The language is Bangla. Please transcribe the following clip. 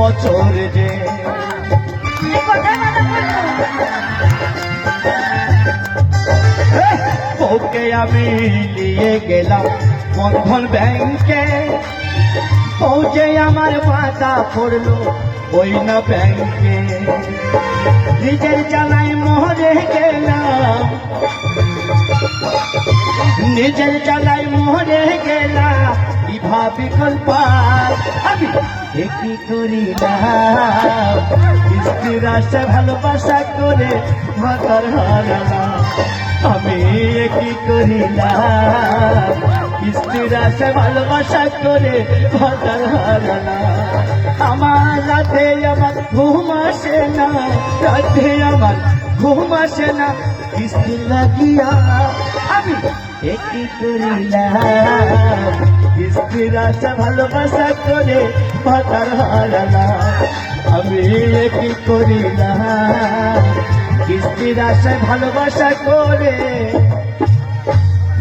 বছর যে ওকে আমি নিয়ে গেলাম বন্ধন ব্যাংকে, ও যে আমার মাথা পড়লো ওই না ব্যাংকে। নিজের জ্বালায় মরে গেলাম, নিজের জ্বালায় মরে গেলাম, বিভা বিকল্প আমি কি করিলাম। স্ত্রীর আশা ভালোবাসা করে মাতার হারালাম, আমি কি করিলাম। স্ত্রীর আশা ভালোবাসা করে মাতার হারালাম। আমার রাতে আমার ঘুম আসে না, রাতে আমার ঘুম আসে না, স্ত্রী লাগিয়া আমি কি করিলাম। স্ত্রীর আশা ভালোবাসা করে মাতার হারালাম, আমি কি করিলাম। স্ত্রীর আশা ভালোবাসা করে